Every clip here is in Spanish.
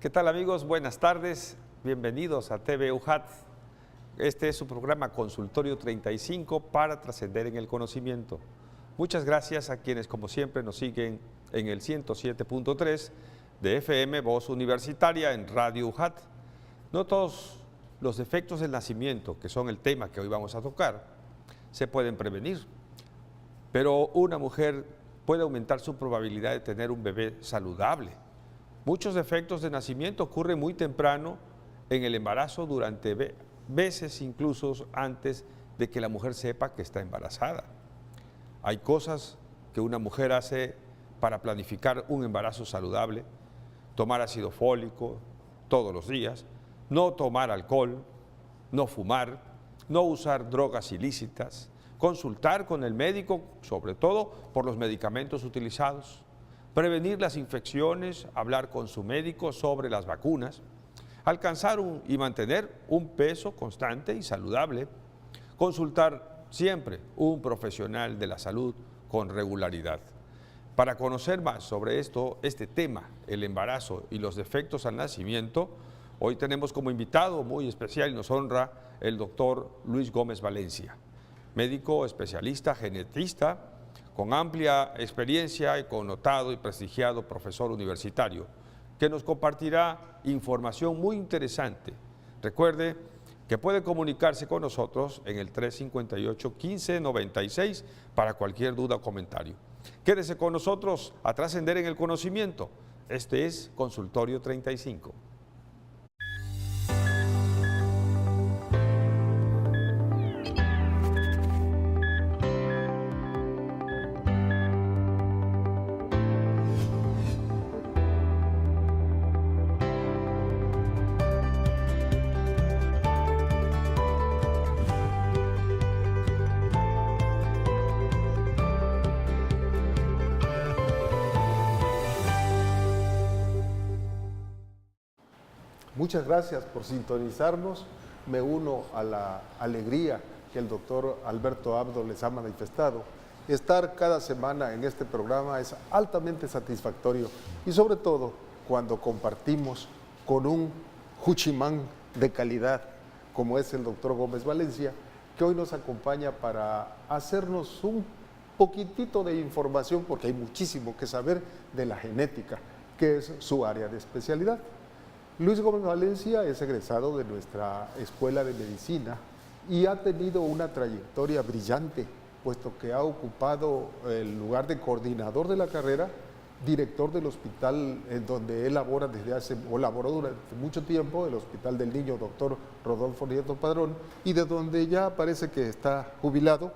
¿Qué tal, amigos? Buenas tardes. Bienvenidos a TV UJAT. Este es su programa Consultorio 35 para trascender en el conocimiento. Muchas gracias a quienes, como siempre, nos siguen en el 107.3 de FM Voz Universitaria en Radio UJAT. No todos los defectos del nacimiento, que son el tema que hoy vamos a tocar, se pueden prevenir, pero una mujer puede aumentar su probabilidad de tener un bebé saludable. Muchos defectos de nacimiento ocurren muy temprano en el embarazo, durante veces incluso antes de que la mujer sepa que está embarazada. Hay cosas que una mujer hace para planificar un embarazo saludable: tomar ácido fólico todos los días, no tomar alcohol, no fumar, no usar drogas ilícitas, consultar con el médico, sobre todo por los medicamentos utilizados, prevenir las infecciones, hablar con su médico sobre las vacunas, alcanzar y mantener un peso constante y saludable, consultar siempre un profesional de la salud con regularidad. Para conocer más sobre este tema, el embarazo y los defectos al nacimiento, hoy tenemos como invitado muy especial y nos honra el doctor Luis Gómez Valencia, médico especialista, genetista, con amplia experiencia y connotado y prestigiado profesor universitario, que nos compartirá información muy interesante. Recuerde que puede comunicarse con nosotros en el 358-1596 para cualquier duda o comentario. Quédese con nosotros a trascender en el conocimiento. Este es Consultorio 35. Muchas gracias por sintonizarnos. Me uno a la alegría que el doctor Alberto Abdo les ha manifestado. Estar cada semana en este programa es altamente satisfactorio y sobre todo cuando compartimos con un juchimán de calidad como es el doctor Gómez Valencia, que hoy nos acompaña para hacernos un poquitito de información, porque hay muchísimo que saber de la genética, que es su área de especialidad. Luis Gómez Valencia es egresado de nuestra Escuela de Medicina y ha tenido una trayectoria brillante, puesto que ha ocupado el lugar de coordinador de la carrera, director del hospital en donde él labora laboró durante mucho tiempo, el Hospital del Niño Dr. Rodolfo Nieto Padrón, y de donde ya parece que está jubilado.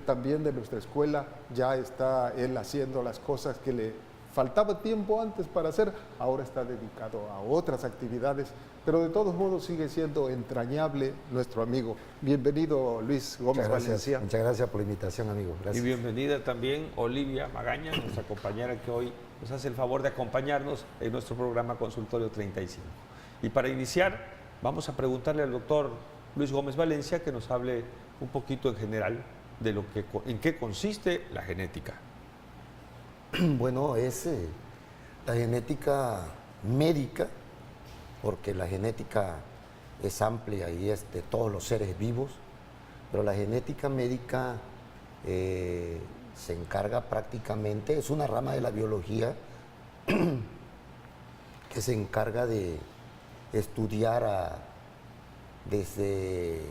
También de nuestra escuela ya está él haciendo las cosas que le faltaba tiempo antes para hacer, ahora está dedicado a otras actividades, pero de todos modos sigue siendo entrañable nuestro amigo. Bienvenido, Luis Gómez Valencia. Muchas gracias por la invitación, amigo. Gracias. Y bienvenida también Olivia Magaña, nuestra compañera que hoy nos hace el favor de acompañarnos en nuestro programa Consultorio 35. Y para iniciar, vamos a preguntarle al doctor Luis Gómez Valencia que nos hable un poquito en general de en qué consiste la genética. Bueno, es la genética médica, porque la genética es amplia y es de todos los seres vivos, pero la genética médica se encarga prácticamente, es una rama de la biología que se encarga de estudiar desde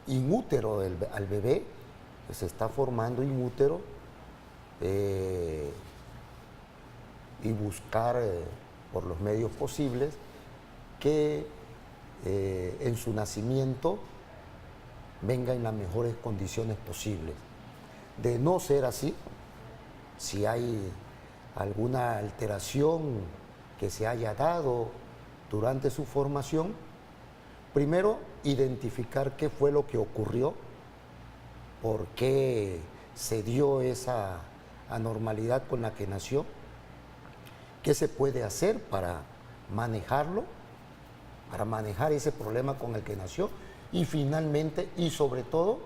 in útero al bebé, que se está formando in útero, y buscar por los medios posibles que en su nacimiento venga en las mejores condiciones posibles. De no ser así, si hay alguna alteración que se haya dado durante su formación, primero identificar qué fue lo que ocurrió, por qué se dio esa anormalidad con la que nació, qué se puede hacer para manejarlo, para manejar ese problema con el que nació, y finalmente y sobre todo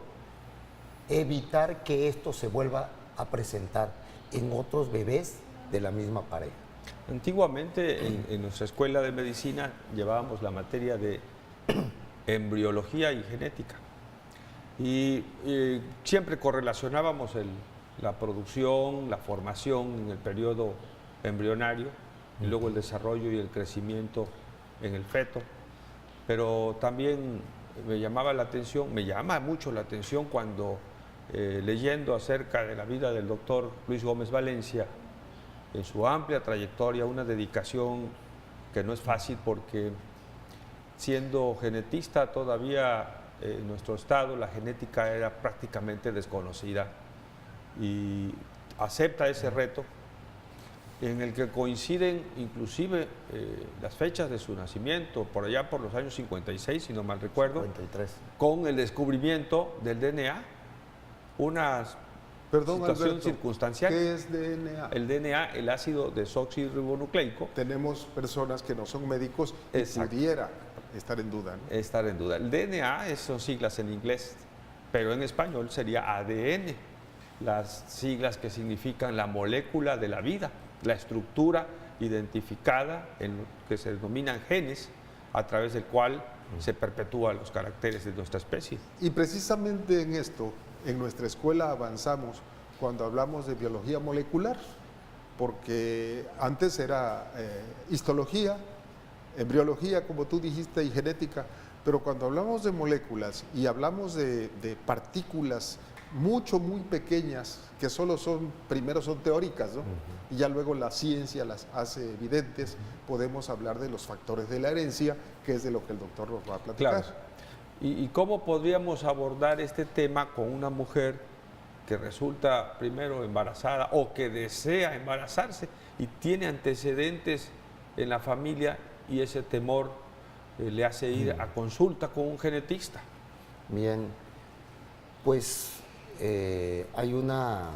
evitar que esto se vuelva a presentar en otros bebés de la misma pareja. Antiguamente en nuestra escuela de medicina llevábamos la materia de embriología y genética y siempre correlacionábamos la producción, la formación en el periodo embrionario y luego el desarrollo y el crecimiento en el feto, pero también me llamaba la atención, me llama mucho la atención cuando leyendo acerca de la vida del doctor Luis Gómez Valencia, en su amplia trayectoria, una dedicación que no es fácil porque siendo genetista todavía en nuestro estado la genética era prácticamente desconocida y acepta ese reto en el que coinciden inclusive las fechas de su nacimiento, por allá por los años 56, si no mal recuerdo, 53. Con el descubrimiento del DNA, una situación Alberto, circunstancial. ¿qué es DNA? El DNA, el ácido desoxirribonucleico. Tenemos personas que no son médicos y Exacto. pudiera estar en duda, ¿no? Estar en duda. El DNA son siglas en inglés, pero en español sería ADN, las siglas que significan la molécula de la vida, la estructura identificada en lo que se denominan genes, a través del cual se perpetúan los caracteres de nuestra especie. Y precisamente en esto, en nuestra escuela avanzamos cuando hablamos de biología molecular, porque antes era histología, embriología, como tú dijiste, y genética, pero cuando hablamos de moléculas y hablamos de partículas muy pequeñas, que primero son teóricas, ¿no? Y ya luego la ciencia las hace evidentes, podemos hablar de los factores de la herencia, que es de lo que el doctor nos va a platicar. Claro. ¿Y cómo podríamos abordar este tema con una mujer que resulta primero embarazada o que desea embarazarse y tiene antecedentes en la familia y ese temor le hace ir a consulta con un genetista? Bien, pues hay una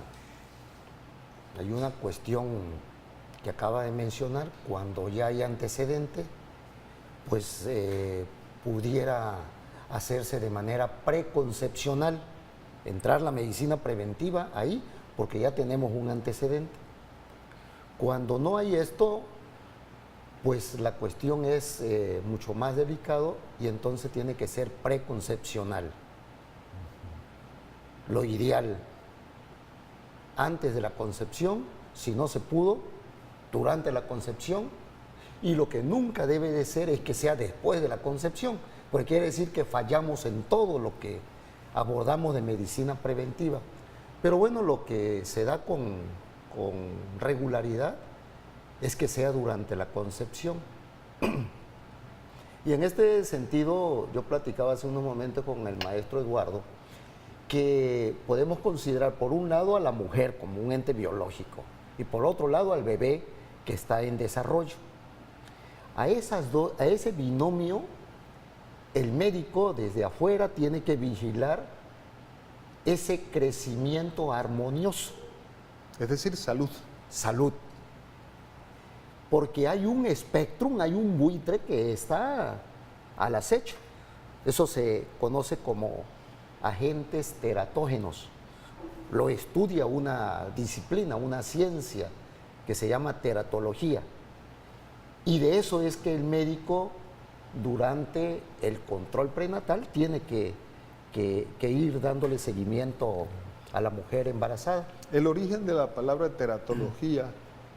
cuestión que acaba de mencionar. Cuando ya hay antecedente, pues pudiera hacerse de manera preconcepcional, entrar la medicina preventiva ahí, porque ya tenemos un antecedente. Cuando no hay esto, pues la cuestión es mucho más delicado y entonces tiene que ser preconcepcional. Lo ideal, antes de la concepción, si no se pudo, durante la concepción, y lo que nunca debe de ser es que sea después de la concepción, porque quiere decir que fallamos en todo lo que abordamos de medicina preventiva. Pero bueno, lo que se da con regularidad es que sea durante la concepción. Y en este sentido, yo platicaba hace unos momentos con el maestro Eduardo, que podemos considerar por un lado a la mujer como un ente biológico y por otro lado al bebé que está en desarrollo. A ese binomio, el médico desde afuera tiene que vigilar ese crecimiento armonioso. Es decir, salud. Salud. Porque hay un espectrum, hay un buitre que está al acecho. Eso se conoce como agentes teratógenos. Lo estudia una disciplina, una ciencia que se llama teratología. Y de eso es que el médico, durante el control prenatal, tiene que ir dándole seguimiento a la mujer embarazada. El origen de la palabra teratología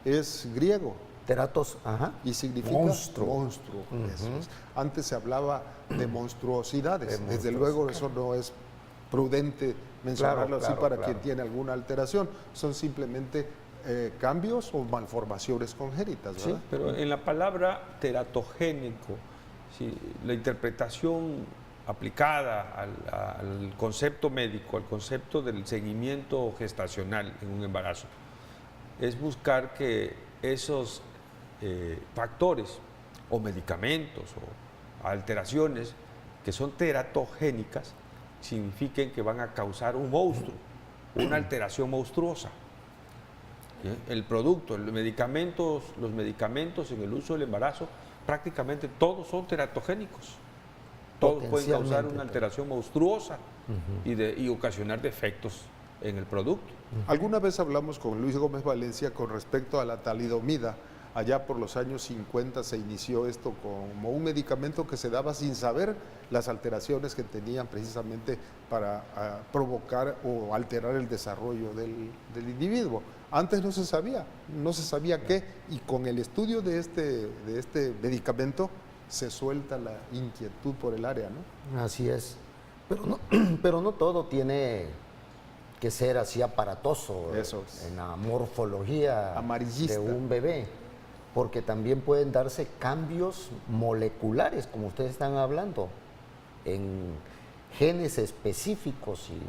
es griego. Teratos, ajá. Y significa monstruo. Eso es. Antes se hablaba de monstruosidades. Desde luego eso no es prudente mencionarlo así para quien tiene alguna alteración. Son simplemente cambios o malformaciones congénitas, ¿verdad? Sí, pero en la palabra teratogénico, sí, la interpretación aplicada al concepto médico, al concepto del seguimiento gestacional en un embarazo, es buscar que esos factores o medicamentos o alteraciones que son teratogénicas signifiquen que van a causar un monstruo, una alteración monstruosa. ¿Sí? El producto, los medicamentos en el uso del embarazo, prácticamente todos son teratogénicos. Todos pueden causar una alteración monstruosa y ocasionar defectos en el producto. Alguna vez hablamos con Luis Gómez Valencia con respecto a la talidomida, Allá por los años 50 se inició esto como un medicamento que se daba sin saber las alteraciones que tenían precisamente para provocar o alterar el desarrollo del individuo. Antes no se sabía qué, y con el estudio de este medicamento se suelta la inquietud por el área, ¿no? Así es. Pero no todo tiene que ser así aparatoso. Eso es. En la morfología Amarillista. de un bebé, porque también pueden darse cambios moleculares, como ustedes están hablando, en genes específicos y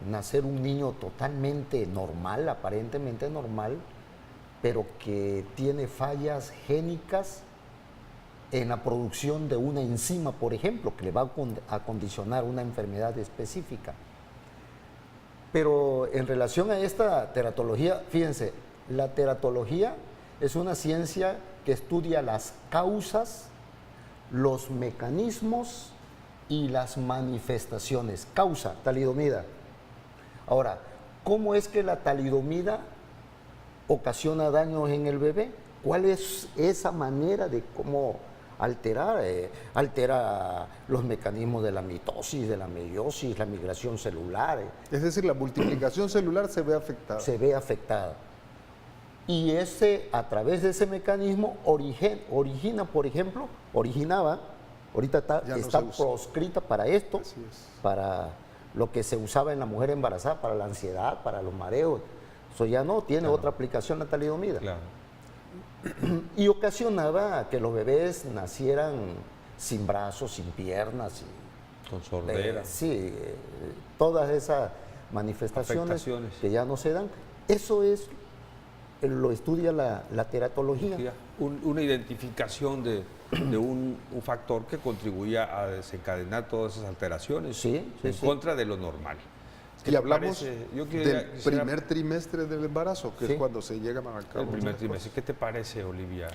nacer un niño totalmente normal, aparentemente normal, pero que tiene fallas génicas en la producción de una enzima, por ejemplo, que le va a condicionar una enfermedad específica. Pero en relación a esta teratología, fíjense, la teratología es una ciencia que estudia las causas, los mecanismos y las manifestaciones. Causa, talidomida. Ahora, ¿cómo es que la talidomida ocasiona daños en el bebé? ¿Cuál es esa manera de cómo altera los mecanismos de la mitosis, de la meiosis, la migración celular? Es decir, la multiplicación celular se ve afectada. Se ve afectada. Y a través de ese mecanismo originaba, ahorita está proscrita para esto, para lo que se usaba en la mujer embarazada, para la ansiedad, para los mareos. Eso ya no tiene otra aplicación la talidomida. Claro. Y ocasionaba que los bebés nacieran sin brazos, sin piernas. Con sordera. Todas esas manifestaciones que ya no se dan. Eso lo estudia la teratología. Una identificación de un factor que contribuía a desencadenar todas esas alteraciones en contra de lo normal. Y hablamos del primer trimestre del embarazo, que es cuando se llega a marcar. El primer trimestre. ¿Qué te parece, Olivia?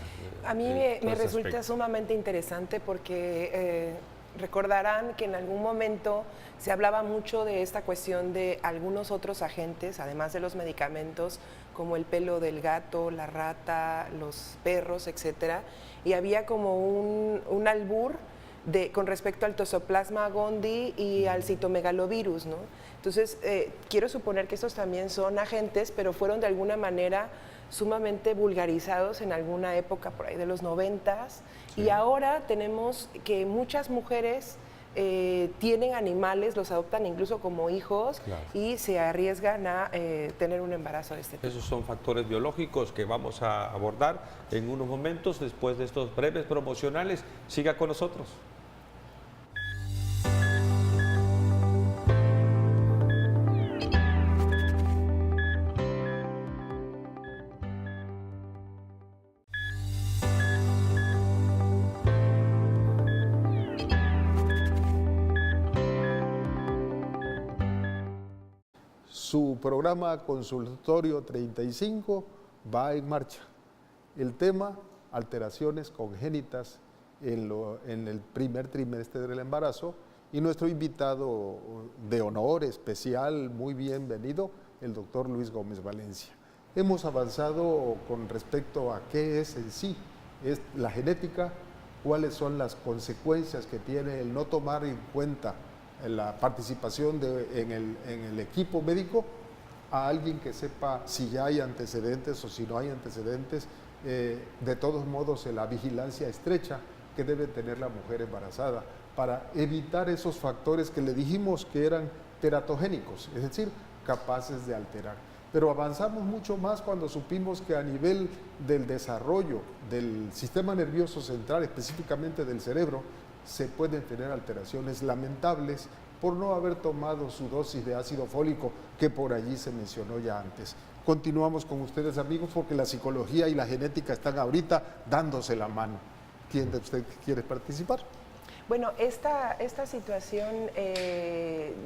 A mí me resulta sumamente interesante porque recordarán que en algún momento se hablaba mucho de esta cuestión de algunos otros agentes, además de los medicamentos, como el pelo del gato, la rata, los perros, etcétera, y había como un albur con respecto al Toxoplasma gondii y al citomegalovirus, ¿no? Entonces, quiero suponer que estos también son agentes, pero fueron de alguna manera sumamente vulgarizados en alguna época por ahí de los 90s, y ahora tenemos que muchas mujeres tienen animales, los adoptan incluso como hijos, y se arriesgan a tener un embarazo de este tipo. Esos son factores biológicos que vamos a abordar en unos momentos después de estos breves promocionales. Siga con nosotros. Su programa Consultorio 35 va en marcha. El tema, alteraciones congénitas en el primer trimestre del embarazo, y nuestro invitado de honor especial, muy bienvenido, el doctor Luis Gómez Valencia. Hemos avanzado con respecto a qué es en sí, es la genética, cuáles son las consecuencias que tiene el no tomar en cuenta la participación en el equipo médico a alguien que sepa si ya hay antecedentes o si no hay antecedentes. De todos modos, la vigilancia estrecha que debe tener la mujer embarazada para evitar esos factores que le dijimos que eran teratogénicos, es decir, capaces de alterar. Pero avanzamos mucho más cuando supimos que a nivel del desarrollo del sistema nervioso central, específicamente del cerebro, se pueden tener alteraciones lamentables por no haber tomado su dosis de ácido fólico, que por allí se mencionó ya antes. Continuamos con ustedes, amigos, porque la psicología y la genética están ahorita dándose la mano. ¿Quién de ustedes quiere participar? Bueno, esta situación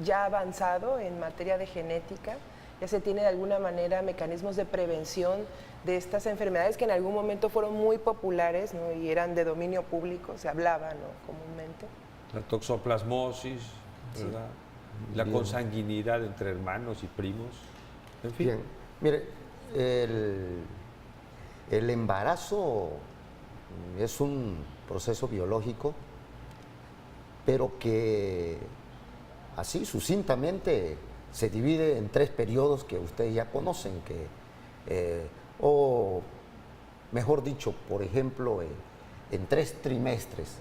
ya ha avanzado en materia de genética. Ya se tiene de alguna manera mecanismos de prevención de estas enfermedades que en algún momento fueron muy populares, ¿no? Y eran de dominio público, se hablaba, ¿no? Comúnmente. La toxoplasmosis, ¿verdad? La consanguinidad entre hermanos y primos, en fin. Bien, mire, El embarazo es un proceso biológico, pero que así sucintamente se divide en 3 periodos que ustedes ya conocen, o mejor dicho, por ejemplo, en 3 trimestres.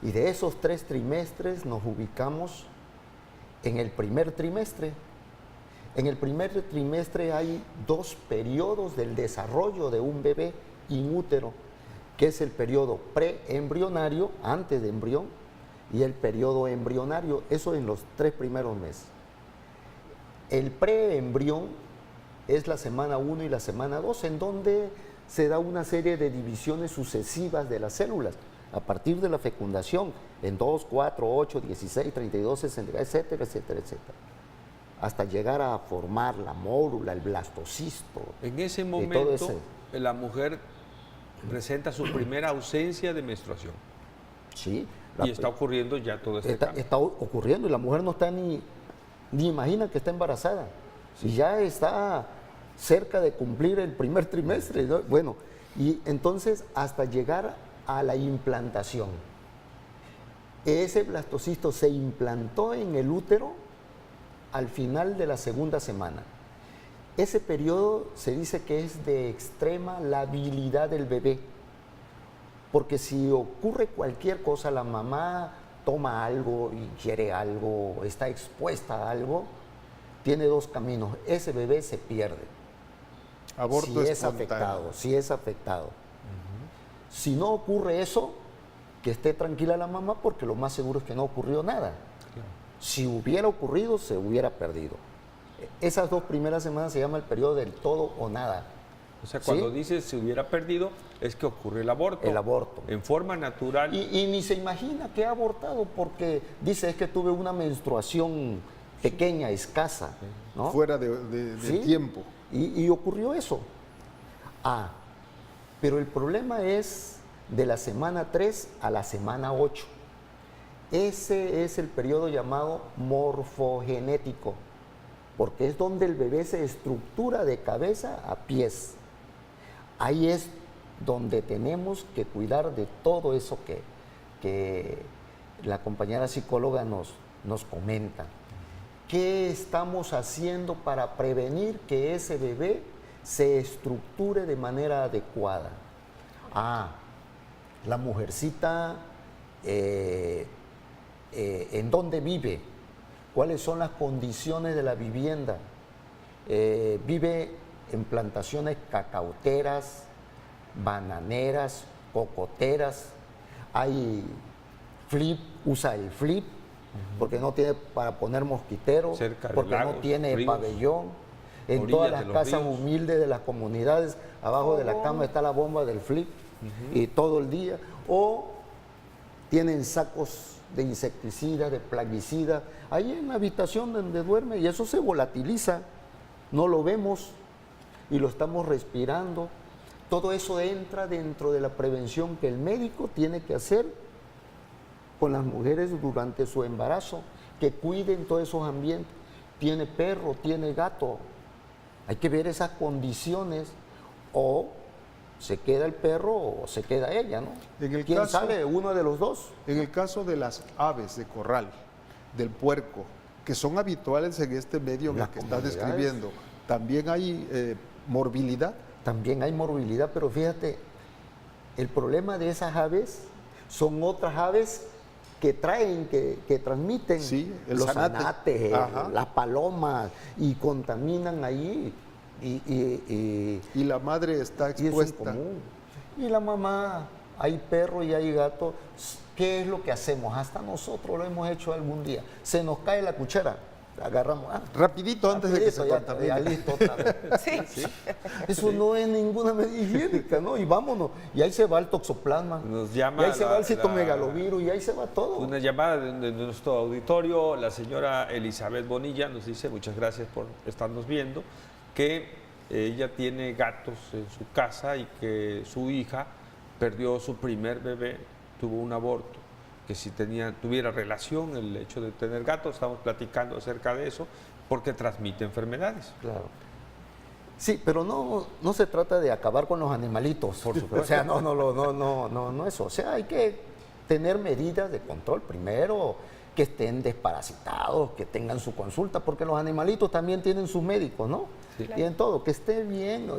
Y de esos 3 trimestres nos ubicamos en el primer trimestre. En el primer trimestre hay 2 periodos del desarrollo de un bebé in útero, que es el periodo preembrionario, antes de embrión, y el periodo embrionario, eso en los 3 primeros meses. El preembrión es la semana 1 y la semana 2, en donde se da una serie de divisiones sucesivas de las células, a partir de la fecundación, en 2, 4, 8, 16, 32, 60, etcétera, etcétera, etcétera, hasta llegar a formar la mórula, el blastocisto. En ese momento, la mujer presenta su primera ausencia de menstruación. Sí. Y está ocurriendo ya todo este cambio. Está ocurriendo, y la mujer no está ni imagina que está embarazada. Sí. Y ya está cerca de cumplir el primer trimestre, ¿no? Bueno, y entonces hasta llegar a la implantación. Ese blastocisto se implantó en el útero al final de la segunda semana. Ese periodo se dice que es de extrema labilidad del bebé, porque si ocurre cualquier cosa, la mamá toma algo, ingiere algo, está expuesta a algo, tiene 2 caminos. Ese bebé se pierde. Aborto si es afectado, si es afectado. Si no ocurre eso, que esté tranquila la mamá, porque lo más seguro es que no ocurrió nada. Si hubiera ocurrido, se hubiera perdido. Esas 2 primeras semanas se llama el periodo del todo o nada. O sea, cuando dices se hubiera perdido, es que ocurre el aborto. El aborto. En forma natural. Y ni se imagina que ha abortado, porque dice, es que tuve una menstruación pequeña, escasa, ¿no? Fuera de tiempo. Y ocurrió eso. Pero el problema es de la semana 3 a la semana 8. Ese es el periodo llamado morfogenético, porque es donde el bebé se estructura de cabeza a pies. Ahí es donde tenemos que cuidar de todo eso que la compañera psicóloga nos comenta. ¿Qué estamos haciendo para prevenir que ese bebé se estructure de manera adecuada? La mujercita, ¿en dónde vive? ¿Cuáles son las condiciones de la vivienda? Vive en plantaciones cacauteras, bananeras, cocoteras. Hay flip, usa el flip, porque no tiene para poner mosquiteros, porque no tiene pabellón. En todas las casas humildes de las comunidades, abajo de la cama está la bomba del flip, y todo el día. O tienen sacos de insecticida, de plaguicida, ahí en la habitación donde duerme, y eso se volatiliza, no lo vemos y lo estamos respirando. Todo eso entra dentro de la prevención que el médico tiene que hacer con las mujeres durante su embarazo, que cuiden todos esos ambientes. Tiene perro, tiene gato, hay que ver esas condiciones, o se queda el perro o se queda ella, ¿no? ¿Quién sabe? Uno de los dos. En el caso de las aves de corral, del puerco, que son habituales en este medio en el que estás describiendo, ¿también hay morbilidad? También hay morbilidad, pero fíjate, el problema de esas aves son otras aves que traen, que transmiten, los zanates, las palomas, y contaminan ahí. Y la madre está expuesta. Y la mamá, hay perro y hay gato. ¿Qué es lo que hacemos? Hasta nosotros lo hemos hecho algún día. Se nos cae la cuchara, agarramos. Rapidito antes de que se contamine. Ya listo otra vez. Sí. Eso no es ninguna medida higiénica, ¿no? Y vámonos. Y ahí se va el toxoplasma. Nos llama y ahí se va el citomegalovirus, y ahí se va todo. Una llamada de nuestro auditorio, la señora Elizabeth Bonilla nos dice, muchas gracias por estarnos viendo, que ella tiene gatos en su casa y que su hija perdió su primer bebé, tuvo un aborto, que si tuviera relación el hecho de tener gatos, estamos platicando acerca de eso, porque transmite enfermedades. Claro. Sí, pero no se trata de acabar con los animalitos. Por supuesto. O sea, no eso. O sea, hay que tener medidas de control primero, que estén desparasitados, que tengan su consulta, porque los animalitos también tienen sus médicos, ¿no? Sí. Y en todo, que esté bien, ¿no?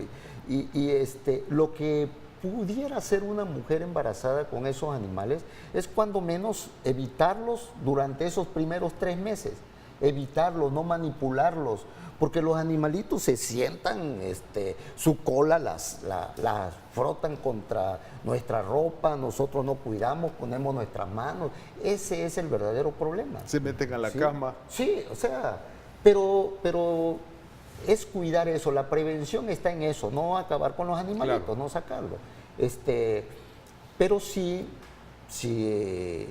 Lo que pudiera hacer una mujer embarazada con esos animales es cuando menos evitarlos durante esos primeros 3 meses, evitarlos, no manipularlos, porque los animalitos se sientan, su cola las frotan contra nuestra ropa, nosotros no cuidamos, ponemos nuestras manos, ese es el verdadero problema. Se meten a la ¿Sí? cama. Sí, o sea, pero es cuidar eso, la prevención está en eso, no acabar con los animalitos, Claro. no sacarlo. Pero sí, si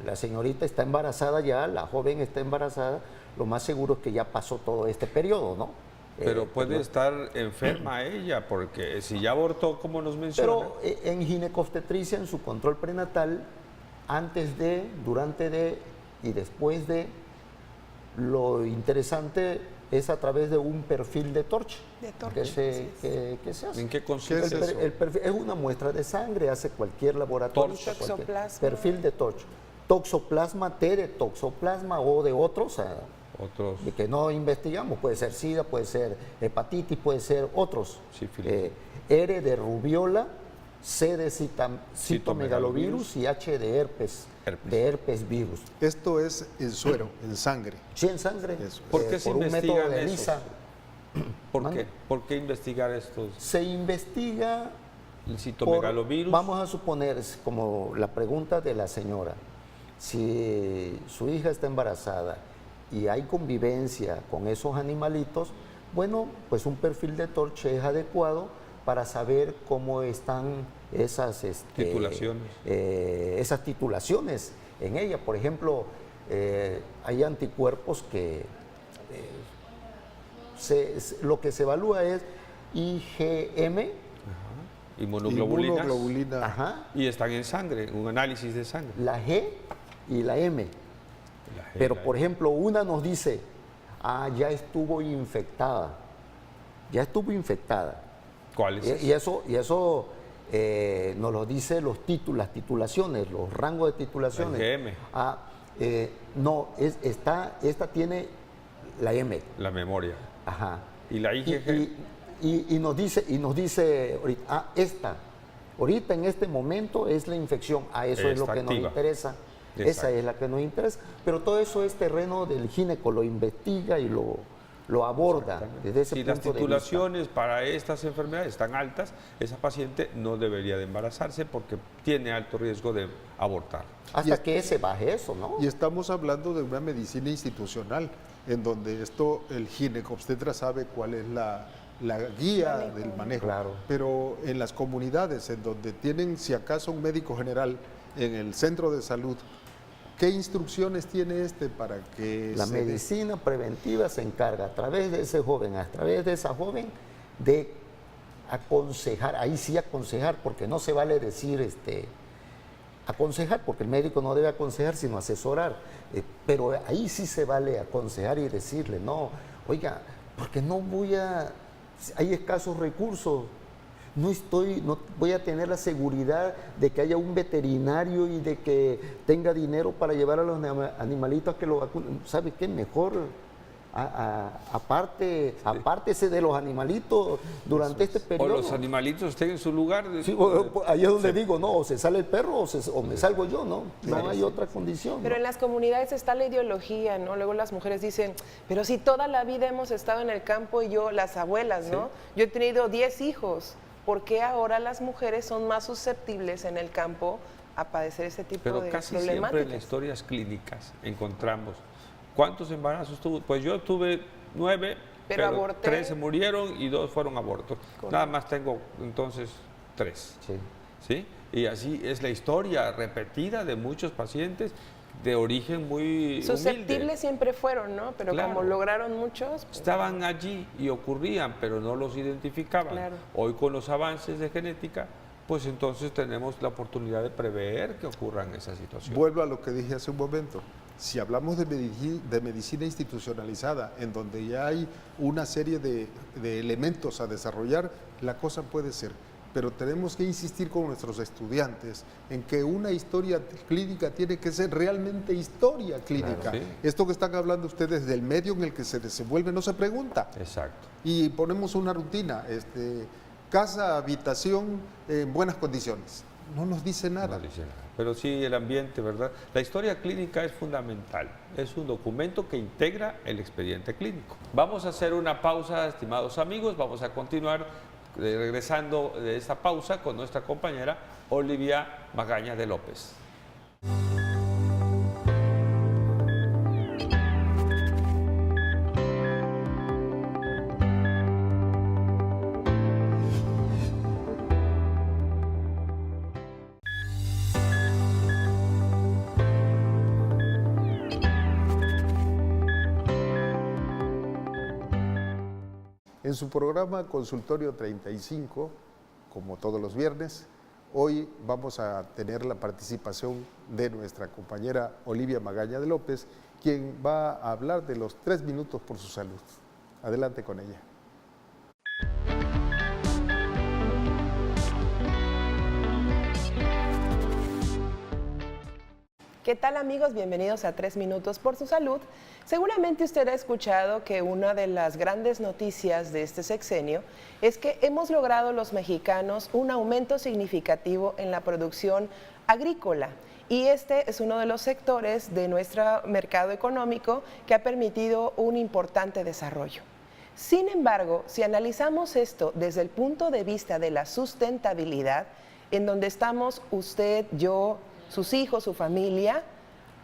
la señorita está embarazada ya, la joven está embarazada, lo más seguro es que ya pasó todo este periodo, ¿no? Pero puede estar enferma ella, porque si ya abortó, como nos menciona. Pero en ginecobstetricia, en su control prenatal, antes de, durante de y después de, lo interesante es a través de un perfil de Torch. De Torch, que se hace. ¿En qué consiste eso? ¿Qué El perfil es una muestra de sangre, hace cualquier laboratorio. Torch. cualquier- Toxoplasma. Perfil de Torch. Toxoplasma, T de toxoplasma o de otros, Otros. de que no investigamos, puede ser SIDA, puede ser hepatitis, puede ser otros. Sífilis. R de rubiola, C de citomegalovirus y H de herpes virus. Esto es en suero, en sangre. Sí, en sangre. Eso. ¿Por qué se por un método investigan de esos? ELISA. ¿Por Mande. qué? ¿Por qué investigar estos? Se investiga El por, citomegalovirus. vamos a suponer, es como la pregunta de la señora, si su hija está embarazada y hay convivencia con esos animalitos, bueno, pues un perfil de Torch es adecuado para saber cómo están esas Titulaciones. esas titulaciones en ella. Por ejemplo, hay anticuerpos que lo que se evalúa es IgM, Inmunoglobulinas. Inmunoglobulina. ajá, Y están en sangre, un análisis de sangre. la G y la M. La G, Pero, la por E. ejemplo, una nos dice, ya estuvo infectada. Ya estuvo infectada. ¿Cuál es? Y eso nos lo dice las titulaciones, los rangos de titulaciones. La IgM. No, esta tiene la M. La memoria. Ajá. ¿Y la IgG? Y nos dice ahorita, ahorita en este momento es la infección, eso es lo Está que activa. nos interesa. Exacto. Esa es la que nos interesa. Pero todo eso es terreno del gineco, lo investiga y lo aborda desde ese Si punto las de vista. titulaciones para estas enfermedades están altas, esa paciente no debería de embarazarse porque tiene alto riesgo de abortar. Hasta que se baje eso, ¿no? Y estamos hablando de una medicina institucional, en donde el ginecobstetra sabe cuál es la guía del manejo. Claro. Pero en las comunidades, en donde tienen, si acaso, un médico general en el centro de salud, ¿qué instrucciones tiene para que La medicina preventiva se encarga a través de ese joven, a través de esa joven, de aconsejar, ahí sí aconsejar, porque no se vale decir aconsejar, porque el médico no debe aconsejar, sino asesorar, pero ahí sí se vale aconsejar y decirle, no, oiga, porque hay escasos recursos, no voy a tener la seguridad de que haya un veterinario y de que tenga dinero para llevar a los animalitos a que lo vacunen. ¿Sabe qué? Mejor apártese de los animalitos durante este O periodo. los animalitos estén en su lugar. Sí, ahí es donde digo, no, o se sale el perro o me salgo yo, ¿no? No hay otra condición. Pero ¿no? en las comunidades está la ideología, ¿no? Luego las mujeres dicen, pero si toda la vida hemos estado en el campo y las abuelas, ¿no? Yo he tenido 10 hijos. ¿Por qué ahora las mujeres son más susceptibles en el campo a padecer ese tipo Pero de casi siempre problemáticas? en las historias clínicas encontramos. ¿Cuántos embarazos tuvo? Pues yo tuve 9, pero aborté. 3 se murieron y 2 fueron abortos. Correcto. Nada más tengo entonces 3. Sí. ¿Sí? Y así es la historia repetida de muchos pacientes de origen muy Susceptibles humilde. siempre fueron, ¿no? Pero Claro. como lograron muchos, pues, Estaban allí y ocurrían, pero no los identificaban. Claro. Hoy con los avances de genética, pues entonces tenemos la oportunidad de prever que ocurran esas situaciones. Vuelvo a lo que dije hace un momento. Si hablamos de medicina institucionalizada, en donde ya hay una serie de elementos a desarrollar, la cosa puede ser. Pero tenemos que insistir con nuestros estudiantes en que una historia clínica tiene que ser realmente historia clínica. Claro, sí. Esto que están hablando ustedes del medio en el que se desenvuelve no se pregunta. Exacto. Y ponemos una rutina, casa, habitación en buenas condiciones. No nos dice nada. No dice nada. Pero sí el ambiente, ¿verdad? La historia clínica es fundamental. Es un documento que integra el expediente clínico. Vamos a hacer una pausa, estimados amigos. Vamos a continuar regresando de esta pausa con nuestra compañera Olivia Magaña de López. En su programa Consultorio 35, como todos los viernes, hoy vamos a tener la participación de nuestra compañera Olivia Magaña de López, quien va a hablar de los 3 minutos por su salud. Adelante con ella. ¿Qué tal amigos? Bienvenidos a 3 minutos por su salud. Seguramente usted ha escuchado que una de las grandes noticias de este sexenio es que hemos logrado los mexicanos un aumento significativo en la producción agrícola. Y este es uno de los sectores de nuestro mercado económico que ha permitido un importante desarrollo. Sin embargo, si analizamos esto desde el punto de vista de la sustentabilidad, en donde estamos usted, yo, sus hijos, su familia,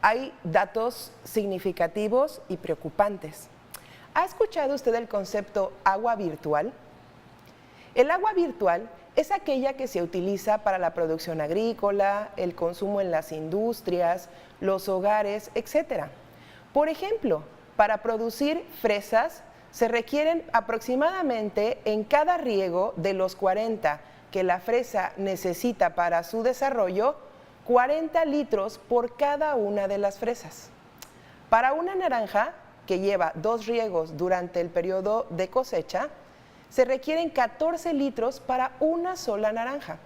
hay datos significativos y preocupantes. ¿Ha escuchado usted el concepto agua virtual? El agua virtual es aquella que se utiliza para la producción agrícola, el consumo en las industrias, los hogares, etc. Por ejemplo, para producir fresas se requieren aproximadamente en cada riego de los 40 que la fresa necesita para su desarrollo, 40 litros por cada una de las fresas. Para una naranja, que lleva 2 riegos durante el periodo de cosecha, se requieren 14 litros para una sola naranja.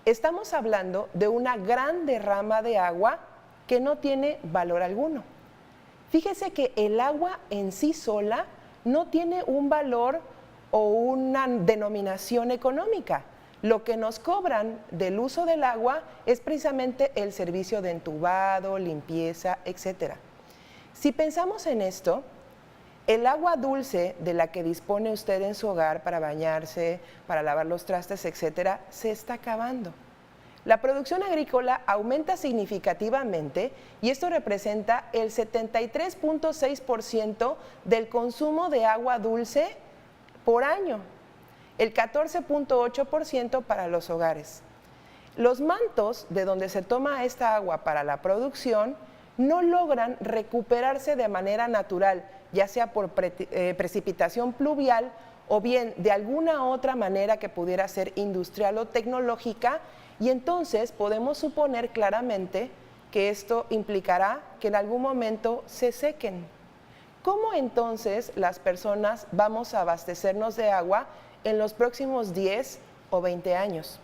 Estamos hablando de una gran derrama de agua que no tiene valor alguno. Fíjese que el agua en sí sola no tiene un valor o una denominación económica. Lo que nos cobran del uso del agua es precisamente el servicio de entubado, limpieza, etc. Si pensamos en esto, el agua dulce de la que dispone usted en su hogar para bañarse, para lavar los trastes, etc., se está acabando. La producción agrícola aumenta significativamente y esto representa el 73.6% del consumo de agua dulce por año. El 14.8% para los hogares. Los mantos de donde se toma esta agua para la producción no logran recuperarse de manera natural, ya sea por precipitación pluvial o bien de alguna otra manera que pudiera ser industrial o tecnológica, y entonces podemos suponer claramente que esto implicará que en algún momento se sequen. ¿Cómo entonces las personas vamos a abastecernos de agua en los próximos 10 o 20 años?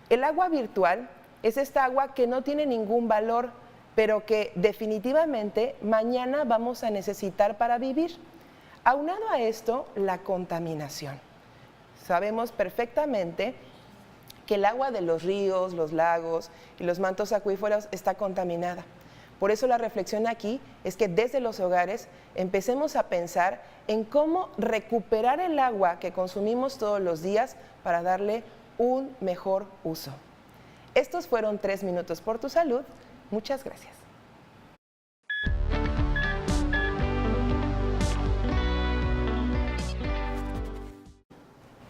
El agua virtual es esta agua que no tiene ningún valor, pero que definitivamente mañana vamos a necesitar para vivir. Aunado a esto, la contaminación. Sabemos perfectamente que el agua de los ríos, los lagos y los mantos acuíferos está contaminada. Por eso la reflexión aquí es que desde los hogares empecemos a pensar en cómo recuperar el agua que consumimos todos los días para darle un mejor uso. Estos fueron 3 minutos por tu salud. Muchas gracias.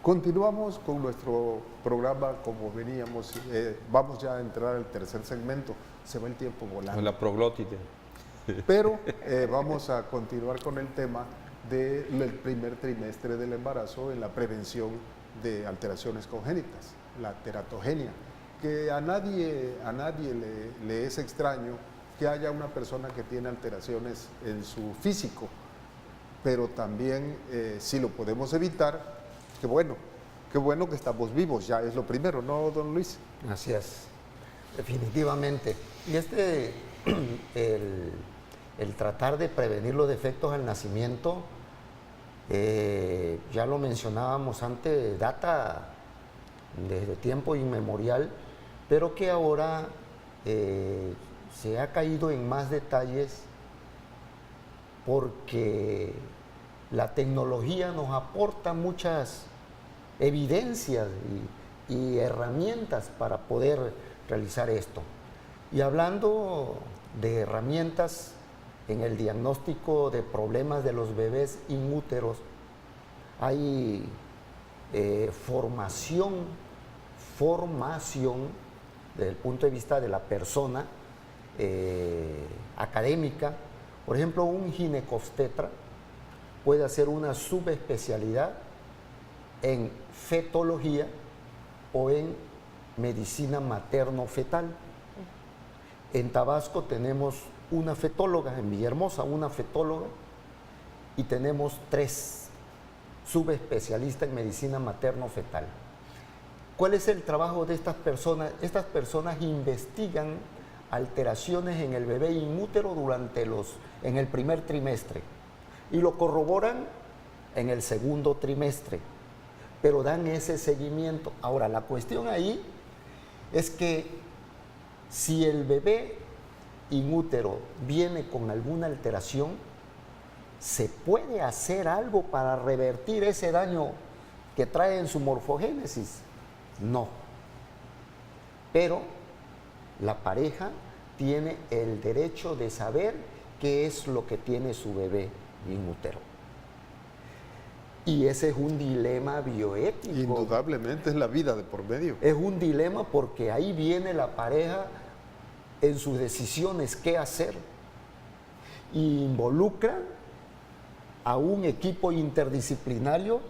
Continuamos con nuestro programa como veníamos. Vamos ya a entrar al tercer segmento. Se va el tiempo volando. Con la proglótide. Pero vamos a continuar con el tema del primer trimestre del embarazo en la prevención de alteraciones congénitas. la teratogenia, que a nadie le es extraño que haya una persona que tiene alteraciones en su físico, pero también si lo podemos evitar, qué bueno que estamos vivos, ya es lo primero, ¿no, don Luis? Así es, definitivamente. Y el tratar de prevenir los defectos al nacimiento, ya lo mencionábamos antes, data desde tiempo inmemorial, pero que ahora se ha caído en más detalles porque la tecnología nos aporta muchas evidencias y herramientas para poder realizar esto. Y hablando de herramientas en el diagnóstico de problemas de los bebés inúteros, hay formación desde el punto de vista de la persona académica. Por ejemplo, un ginecobstetra puede hacer una subespecialidad en fetología o en medicina materno-fetal. En Tabasco tenemos una fetóloga, en Villahermosa una fetóloga, y tenemos 3 subespecialistas en medicina materno-fetal. ¿Cuál es el trabajo de estas personas? Estas personas investigan alteraciones en el bebé inútero en el primer trimestre y lo corroboran en el segundo trimestre, pero dan ese seguimiento. Ahora, la cuestión ahí es que si el bebé inútero viene con alguna alteración, ¿se puede hacer algo para revertir ese daño que trae en su morfogénesis? No. Pero la pareja tiene el derecho de saber qué es lo que tiene su bebé inútero. Y ese es un dilema bioético. Indudablemente es la vida de por medio. Es un dilema porque ahí viene la pareja en sus decisiones qué hacer. Y involucra a un equipo interdisciplinario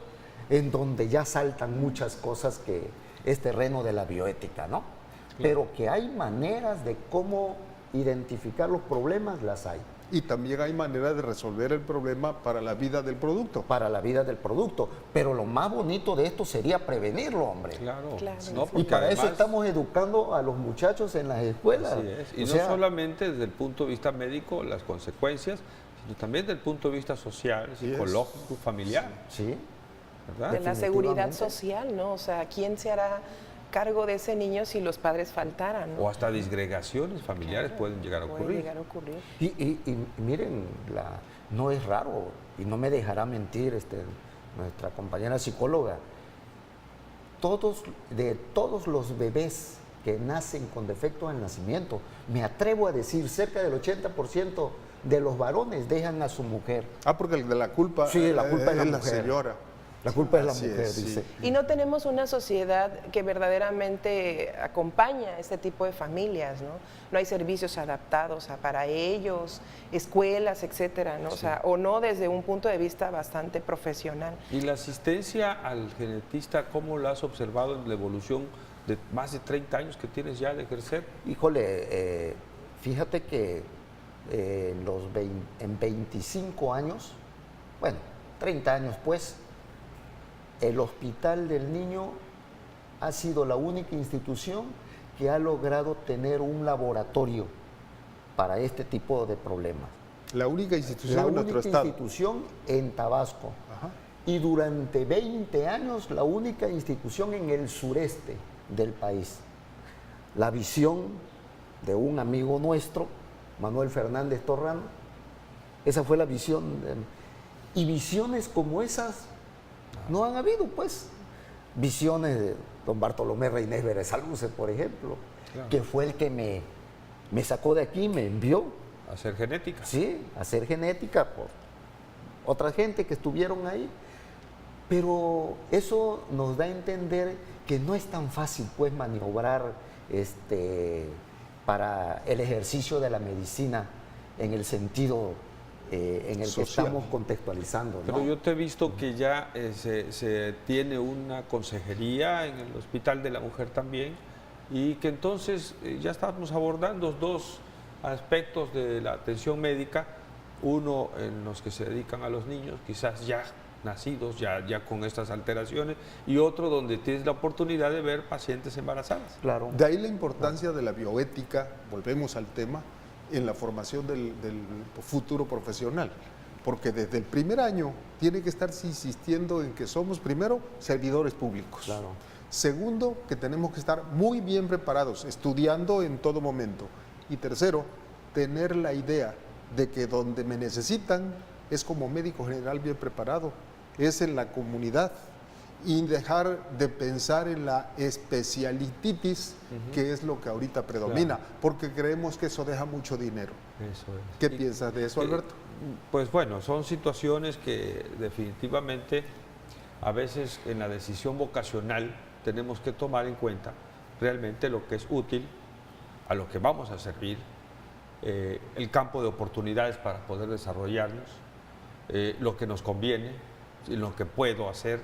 en donde ya saltan muchas cosas que es terreno de la bioética, ¿no? Claro. Pero que hay maneras de cómo identificar los problemas, las hay. Y también hay maneras de resolver el problema para la vida del producto. Para la vida del producto. Pero lo más bonito de esto sería prevenirlo, hombre. Claro. No, y para además, eso estamos educando a los muchachos en las escuelas. Así es. Y no solamente desde el punto de vista médico, las consecuencias, sino también desde el punto de vista social, psicológico, familiar. Sí. ¿Verdad? De la seguridad social, ¿no? O sea, ¿quién se hará cargo de ese niño si los padres faltaran, ¿no? O hasta disgregaciones familiares pueden llegar a ocurrir. Y miren, no es raro, y no me dejará mentir nuestra compañera psicóloga, de todos los bebés que nacen con defectos al nacimiento, me atrevo a decir, cerca del 80% de los varones dejan a su mujer. Porque el de la culpa, la culpa es la mujer. Señora. La culpa es la mujer, dice. Y no tenemos una sociedad que verdaderamente acompaña a este tipo de familias, ¿no? No hay servicios adaptados para ellos, escuelas, etcétera, ¿no? Sí. O sea, o no desde un punto de vista bastante profesional. ¿Y la asistencia al genetista, cómo la has observado en la evolución de más de 30 años que tienes ya de ejercer? Híjole, fíjate que en 25 años, bueno, 30 años pues, el Hospital del Niño ha sido la única institución que ha logrado tener un laboratorio para este tipo de problemas. La única institución en nuestro estado. La única institución en Tabasco. Ajá. Y durante 20 años la única institución en el sureste del país. La visión de un amigo nuestro, Manuel Fernández Torrano, esa fue la visión. Y visiones como esas no han habido, pues. Visiones de don Bartolomé Reynés Berezaluce, por ejemplo, claro, que fue el que me sacó de aquí, me envió. A hacer genética. Sí, a hacer genética por otra gente que estuvieron ahí. Pero eso nos da a entender que no es tan fácil, pues, maniobrar para el ejercicio de la medicina en el sentido en el Social. que estamos contextualizando, ¿no? Pero yo te he visto que ya se tiene una consejería en el Hospital de la Mujer también, y que entonces ya estamos abordando dos aspectos de la atención médica, uno en los que se dedican a los niños, quizás ya nacidos, ya con estas alteraciones, y otro donde tienes la oportunidad de ver pacientes embarazadas. Claro. De ahí la importancia de la bioética, volvemos al tema, en la formación del futuro profesional. Porque desde el primer año tiene que estarse insistiendo en que somos, primero, servidores públicos. Claro. Segundo, que tenemos que estar muy bien preparados, estudiando en todo momento. Y tercero, tener la idea de que donde me necesitan es como médico general bien preparado, es en la comunidad, y dejar de pensar en la especialitis, que es lo que ahorita predomina, Claro. porque creemos que eso deja mucho dinero. Eso es. ¿Qué piensas de eso, Alberto? Pues bueno, son situaciones que definitivamente a veces en la decisión vocacional tenemos que tomar en cuenta realmente lo que es útil, a lo que vamos a servir, el campo de oportunidades para poder desarrollarnos, lo que nos conviene, y lo que puedo hacer,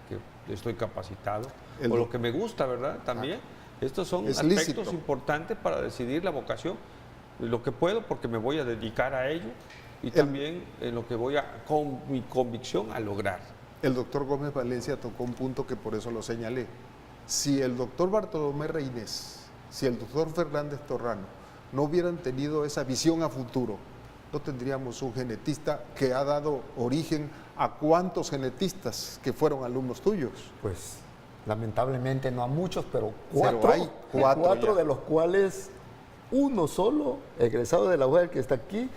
que estoy capacitado, o lo que me gusta, ¿verdad? También. Estos son Es aspectos lícito. importantes para decidir la vocación, lo que puedo porque me voy a dedicar a ello, y también en lo que voy a, con mi convicción, a lograr. El doctor Gómez Valencia tocó un punto que por eso lo señalé. Si el doctor Bartolomé Reynés, si el doctor Fernández Torrano no hubieran tenido esa visión a futuro, no tendríamos un genetista que ha dado origen a cuántos genetistas que fueron alumnos tuyos. Pues lamentablemente no a muchos, pero hay cuatro ya. de los cuales uno solo, egresado de la UAL, que está aquí,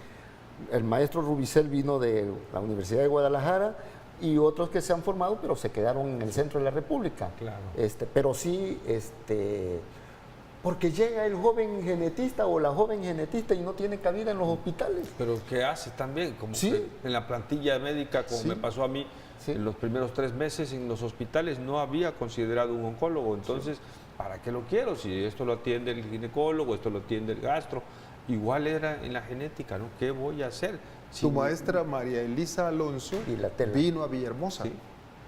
el maestro Rubicel vino de la Universidad de Guadalajara, y otros que se han formado, pero se quedaron en el centro de la República. Claro. Pero sí, porque llega el joven genetista o la joven genetista y no tiene cabida en los hospitales. Pero ¿qué hace también? Como Sí. que en la plantilla médica, como Sí. me pasó a mí, Sí. en los primeros 3 meses en los hospitales no había considerado un oncólogo. Entonces, ¿para qué lo quiero? Si esto lo atiende el ginecólogo, esto lo atiende el gastro. Igual era en la genética, ¿no? ¿Qué voy a hacer? Tu maestra María Elisa Alonso Y la tela. vino a Villahermosa Sí.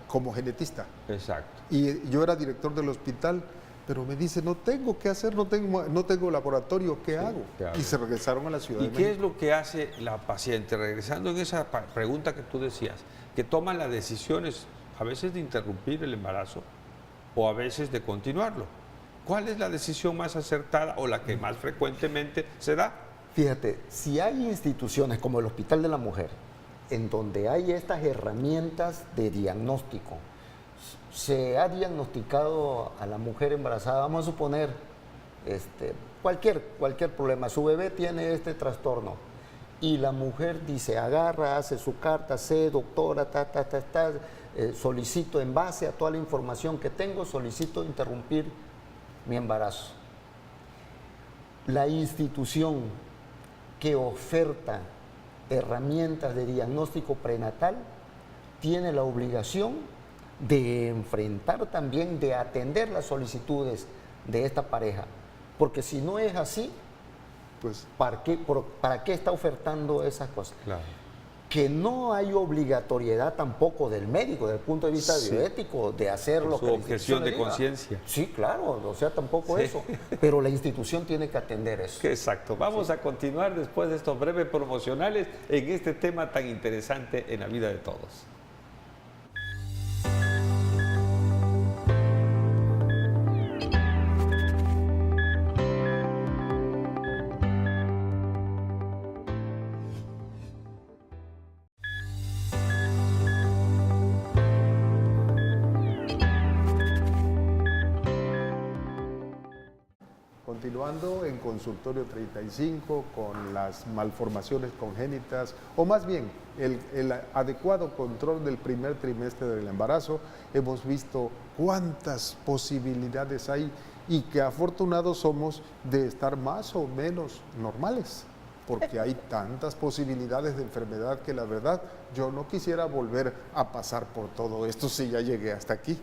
como genetista. Exacto. Y yo era director del hospital, pero me dice, no tengo qué hacer, no tengo laboratorio, ¿qué hago? ¿qué hago? Y se regresaron a la Ciudad ¿Y de qué México. es lo que hace la paciente? Regresando en esa pregunta que tú decías, que toma las decisiones a veces de interrumpir el embarazo o a veces de continuarlo. ¿Cuál es la decisión más acertada o la que más frecuentemente se da? Fíjate, si hay instituciones como el Hospital de la Mujer, en donde hay estas herramientas de diagnóstico, se ha diagnosticado a la mujer embarazada, vamos a suponer, cualquier problema, su bebé tiene este trastorno, y la mujer dice, agarra, hace su carta, doctora, solicito en base a toda la información que tengo, solicito interrumpir mi embarazo. La institución que oferta herramientas de diagnóstico prenatal tiene la obligación de enfrentar también, de atender las solicitudes de esta pareja. Porque si no es así, Pues ¿para qué está ofertando esas cosas? Claro. Que no hay obligatoriedad tampoco del médico, desde el punto de vista bioético, de hacer lo Su que la objeción institución de le diga. conciencia. Sí, claro, o sea, tampoco Sí. eso. Pero la institución tiene que atender eso. Exacto. Vamos a continuar después de estos breves promocionales en este tema tan interesante en la vida de todos. continuando en consultorio 35 con las malformaciones congénitas, o más bien el adecuado control del primer trimestre del embarazo, hemos visto cuántas posibilidades hay y que afortunados somos de estar más o menos normales, porque hay tantas posibilidades de enfermedad que la verdad yo no quisiera volver a pasar por todo esto si ya llegué hasta aquí.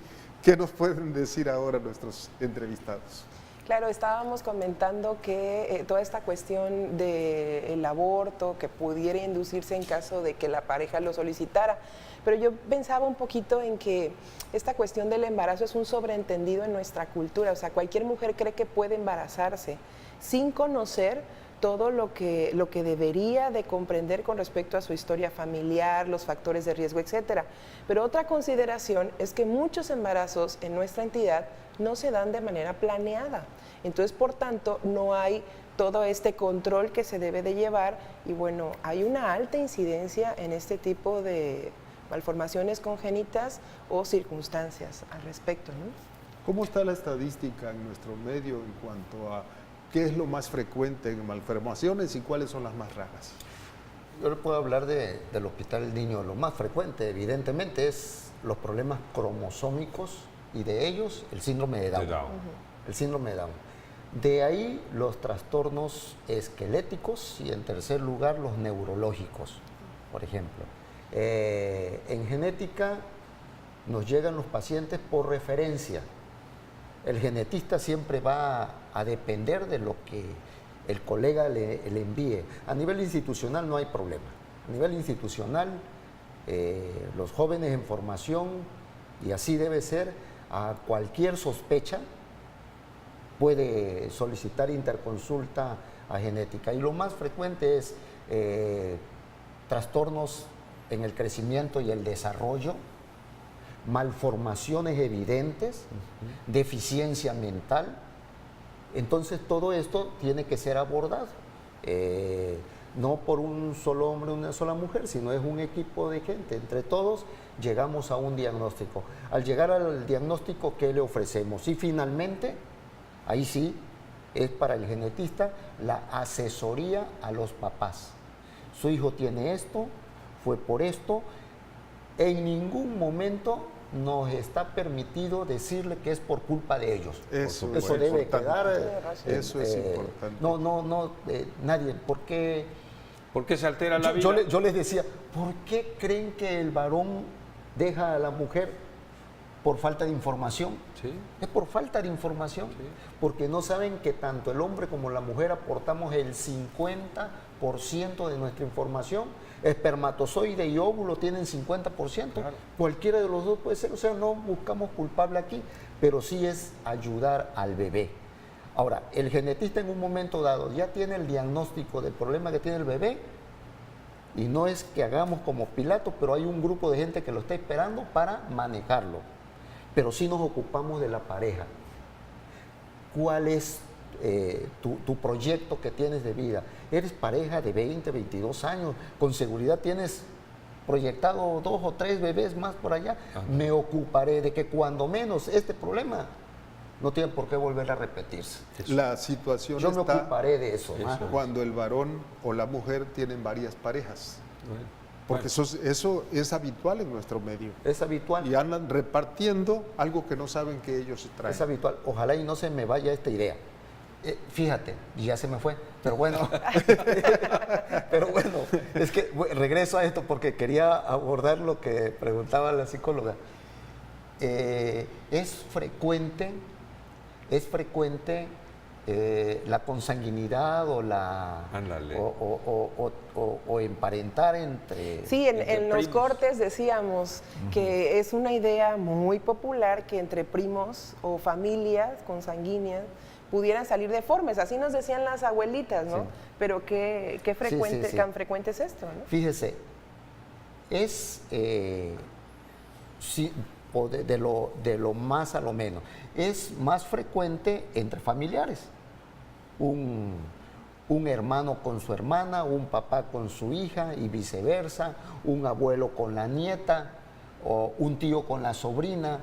¿Qué nos pueden decir ahora nuestros entrevistados? Claro, estábamos comentando que toda esta cuestión del aborto, que pudiera inducirse en caso de que la pareja lo solicitara, pero yo pensaba un poquito en que esta cuestión del embarazo es un sobreentendido en nuestra cultura, o sea, cualquier mujer cree que puede embarazarse sin conocer todo lo que debería de comprender con respecto a su historia familiar, los factores de riesgo, etcétera. Pero otra consideración es que muchos embarazos en nuestra entidad no se dan de manera planeada. Entonces, por tanto, no hay todo este control que se debe de llevar y bueno, hay una alta incidencia en este tipo de malformaciones congénitas o circunstancias al respecto, ¿no? ¿Cómo está la estadística en nuestro medio en cuanto a qué es lo más frecuente en malformaciones y cuáles son las más raras? Yo le puedo hablar del Hospital del Niño. Lo más frecuente, evidentemente, es los problemas cromosómicos y de ellos el síndrome de Down. El síndrome de Down. De ahí los trastornos esqueléticos y en tercer lugar los neurológicos, por ejemplo. En genética nos llegan los pacientes por referencia. El genetista siempre va a depender de lo que el colega le envíe. A nivel institucional no hay problema. A nivel institucional, los jóvenes en formación, y así debe ser, a cualquier sospecha puede solicitar interconsulta a genética. Y lo más frecuente es trastornos en el crecimiento y el desarrollo, malformaciones evidentes, deficiencia mental. Entonces todo esto tiene que ser abordado, no por un solo hombre o una sola mujer, sino es un equipo de gente. Entre todos llegamos a un diagnóstico. Al llegar al diagnóstico, ¿qué le ofrecemos? Y finalmente, ahí sí, es para el genetista la asesoría a los papás. Su hijo tiene esto, fue por esto. En ningún momento nos está permitido decirle que es por culpa de ellos. Eso debe importante. quedar. Eso es importante. Nadie. ¿Por qué? ¿Por qué se altera la vida? Yo les decía, ¿por qué creen que el varón deja a la mujer por falta de información? Sí. Es por falta de información, Sí. porque no saben que tanto el hombre como la mujer aportamos el 50% de nuestra información. Espermatozoide y óvulo tienen 50%. Claro. Cualquiera de los dos puede ser, o sea, no buscamos culpable aquí, pero sí es ayudar al bebé. Ahora, el genetista en un momento dado ya tiene el diagnóstico del problema que tiene el bebé, y no es que hagamos como Pilato, pero hay un grupo de gente que lo está esperando para manejarlo. Pero sí nos ocupamos de la pareja. ¿Cuál es tu proyecto que tienes de vida? Eres pareja de 20, 22 años, con seguridad tienes proyectado 2 o 3 bebés más por allá. Ajá. Me ocuparé de que cuando menos este problema no tiene por qué volver a repetirse. La situación Yo me está ocuparé de eso. cuando el varón o la mujer tienen varias parejas. Porque eso es habitual en nuestro medio. Es habitual. Y andan repartiendo algo que no saben que ellos traen. Es habitual. Ojalá y no se me vaya esta idea. Fíjate, ya se me fue, pero bueno, es que regreso a esto porque quería abordar lo que preguntaba la psicóloga. Es frecuente la consanguinidad o la o emparentar entre... Sí, en los cortes decíamos que es una idea muy popular que entre primos o familias consanguíneas pudieran salir deformes, así nos decían las abuelitas, ¿no? Sí. Pero qué frecuente, tan frecuente es esto, ¿no? Fíjese, es de lo más a lo menos, es más frecuente entre familiares. Un hermano con su hermana, un papá con su hija y viceversa, un abuelo con la nieta o un tío con la sobrina.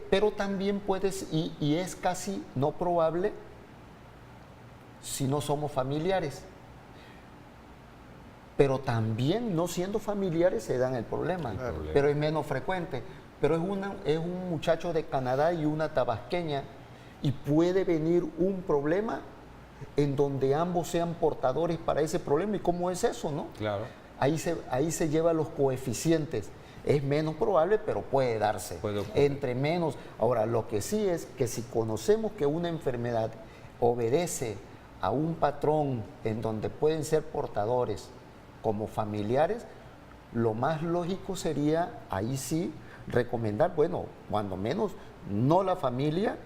Pero también puedes, y es casi no probable si no somos familiares. Pero también no siendo familiares se dan el problema, pero es menos frecuente. Pero es un muchacho de Canadá y una tabasqueña, y puede venir un problema en donde ambos sean portadores para ese problema. ¿Y cómo es eso, no? Claro. Ahí se llevan los coeficientes. Es menos probable, pero puede darse. Puede ocurrir. Entre menos. Ahora, lo que sí es que si conocemos que una enfermedad obedece a un patrón en donde pueden ser portadores como familiares, lo más lógico sería, ahí sí, recomendar, bueno, cuando menos, no la familia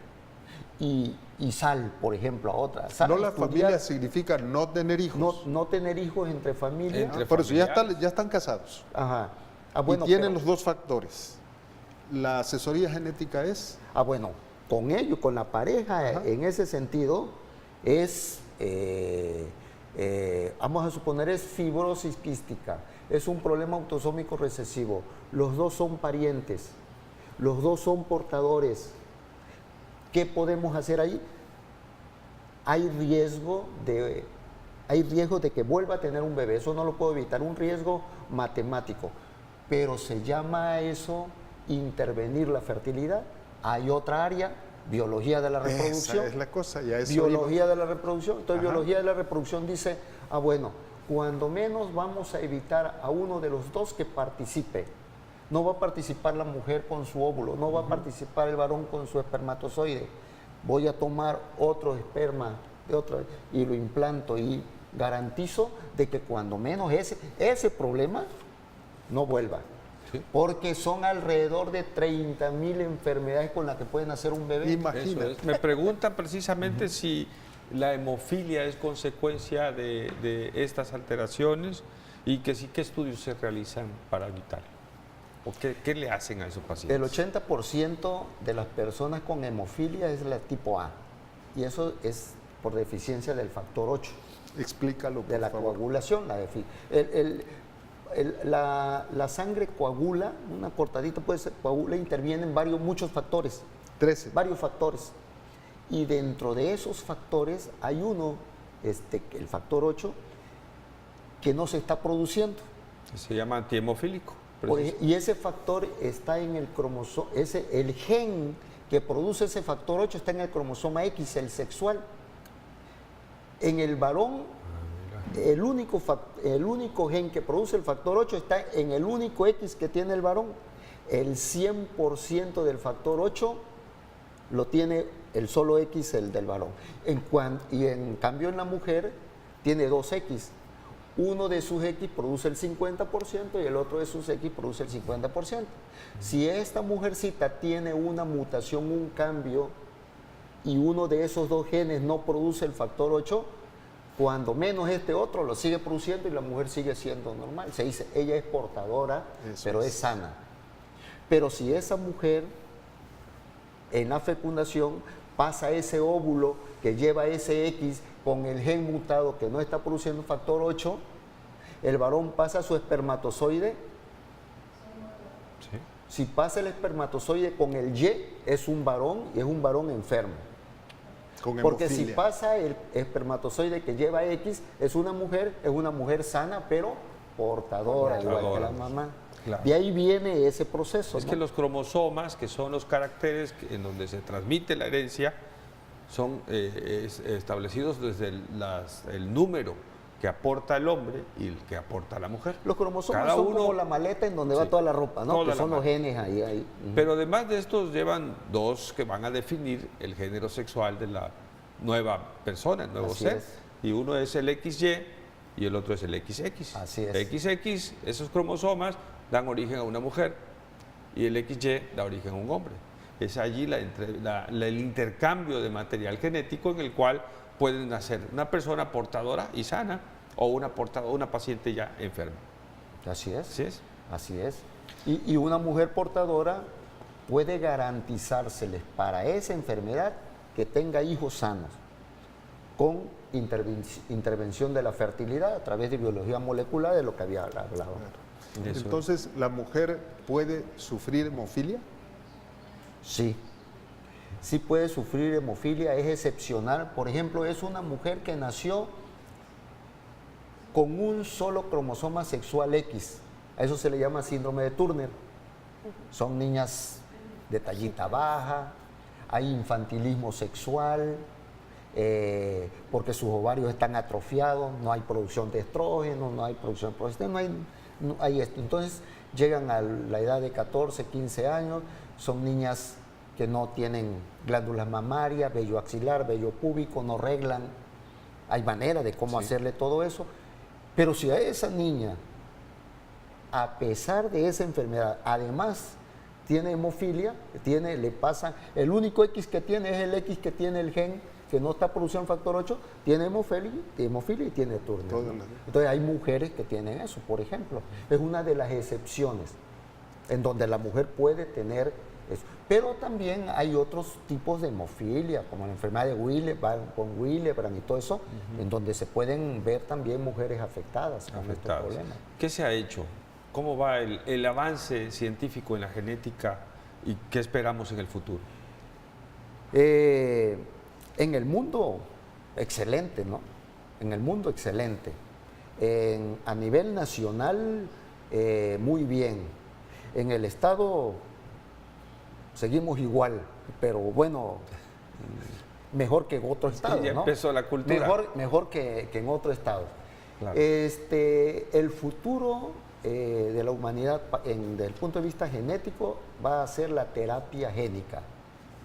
y sal, por ejemplo, a otra. Sal No a la estudiar. familia significa no tener hijos. No tener hijos entre familias. Entre Por eso familiares. ya están casados. Ajá. Y tienen pero- los dos factores. La asesoría genética es... bueno, con ellos, con la pareja, Ajá. en ese sentido, es, vamos a suponer, es fibrosis quística, es un problema autosómico recesivo. Los dos son parientes, los dos son portadores. ¿Qué podemos hacer ahí? Hay riesgo de que vuelva a tener un bebé, eso no lo puedo evitar, un riesgo matemático, pero se llama a eso intervenir la fertilidad. Hay otra área, biología de la reproducción. Esa es la cosa, ya eso Biología de la reproducción. Entonces, Ajá. biología de la reproducción dice, bueno, cuando menos vamos a evitar a uno de los dos que participe. No va a participar la mujer con su óvulo, no va a participar el varón con su espermatozoide. Voy a tomar otro esperma de otro y lo implanto y garantizo de que cuando menos ese problema no vuelva. Sí. Porque son alrededor de 30.000 enfermedades con las que pueden nacer un bebé. Eso Imagínate. es. Me preguntan precisamente si la hemofilia es consecuencia de estas alteraciones y que sí, ¿qué estudios se realizan para evitarlo? ¿O qué le hacen a esos pacientes? El 80% de las personas con hemofilia es la tipo A. Y eso es por deficiencia del factor 8, Explícalo, por de la favor. coagulación. La sangre coagula, una cortadita puede ser coagula, intervienen muchos factores. 13. Varios factores. Y dentro de esos factores hay uno, el factor 8, que no se está produciendo. Se llama antihemofílico. Y ese factor está en el cromosoma, el gen que produce ese factor 8 está en el cromosoma X, el sexual. En el varón, el único gen que produce el factor 8 está en el único X que tiene el varón. El 100% del factor 8 lo tiene el solo X, el del varón. Y en cambio en la mujer tiene dos X. Uno de sus X produce el 50% y el otro de sus X produce el 50%. Si esta mujercita tiene una mutación, un cambio, y uno de esos dos genes no produce el factor 8, cuando menos este otro lo sigue produciendo y la mujer sigue siendo normal. Se dice, ella es portadora, Eso pero es sana. Pero si esa mujer en la fecundación pasa ese óvulo que lleva ese X con el gen mutado que no está produciendo factor 8, el varón pasa su espermatozoide. Sí. Si pasa el espermatozoide con el Y, es un varón y es un varón enfermo. Con Porque si hemofilia. pasa el espermatozoide que lleva X, es una mujer sana, pero portadora, igual que la mamá. Claro. De ahí viene ese proceso. Es ¿no? que los cromosomas, que son los caracteres en donde se transmite la herencia, son establecidos desde el número que aporta el hombre y el que aporta la mujer. Los cromosomas Cada son uno- como la maleta en donde va Sí. toda la ropa, ¿no? Toda Que la son los maleta. genes ahí. Ujú. Pero además de estos llevan dos que van a definir el género sexual de la nueva persona, el nuevo Así ser. es. Y uno es el XY y el otro es el XX. Así es. XX, esos cromosomas dan origen a una mujer y el XY da origen a un hombre. Es allí el intercambio de material genético en el cual pueden nacer una persona portadora y sana o una paciente ya enferma. Así es. ¿Así es? Así es. Y una mujer portadora puede garantizárseles para esa enfermedad que tenga hijos sanos con intervención de la fertilidad a través de biología molecular, de lo que había hablado. Eso. Entonces, ¿la mujer puede sufrir hemofilia? Sí, sí puede sufrir hemofilia, es excepcional. Por ejemplo, es una mujer que nació con un solo cromosoma sexual X. A eso se le llama síndrome de Turner. Son niñas de tallita baja, hay infantilismo sexual, porque sus ovarios están atrofiados, no hay producción de estrógeno, no hay producción de progesterona, no hay esto. Entonces llegan a la edad de 14, 15 años, son niñas que no tienen glándulas mamarias, vello axilar, vello púbico, no reglan. Hay manera de cómo hacerle todo eso. Pero si a esa niña, a pesar de esa enfermedad, además tiene hemofilia, le pasa, el único X que tiene es el X que tiene el gen que no está produciendo factor 8, tiene hemofilia y tiene Turner. ¿No? Entonces hay mujeres que tienen eso, por ejemplo. Es una de las excepciones en donde la mujer puede tener eso. Pero también hay otros tipos de hemofilia, como la enfermedad de Willebrand y todo eso, en donde se pueden ver también mujeres afectadas con estos problemas. ¿Qué se ha hecho? ¿Cómo va el avance científico en la genética y qué esperamos en el futuro? En el mundo, excelente, ¿no? En el mundo, excelente. A nivel nacional, muy bien. En el Estado seguimos igual, pero bueno, mejor que en otro estado, ya ¿no? Empezó la cultura. Mejor que en otro estado. Claro. El futuro de la humanidad, desde el punto de vista genético, va a ser la terapia génica.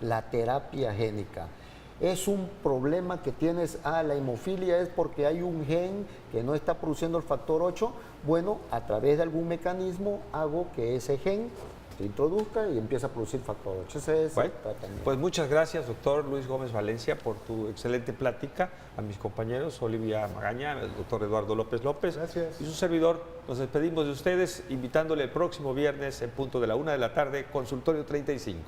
La terapia génica. Es un problema que tienes, la hemofilia es porque hay un gen que no está produciendo el factor 8. Bueno, a través de algún mecanismo hago que ese gen se introduzca y empieza a producir factor 8. Ese es el tratamiento. Pues muchas gracias, doctor Luis Gómez Valencia, por tu excelente plática. A mis compañeros, Olivia Magaña, el doctor Eduardo López López. Gracias. Y su servidor, nos despedimos de ustedes, invitándole el próximo viernes en punto de la 1 de la tarde, Consultorio 35.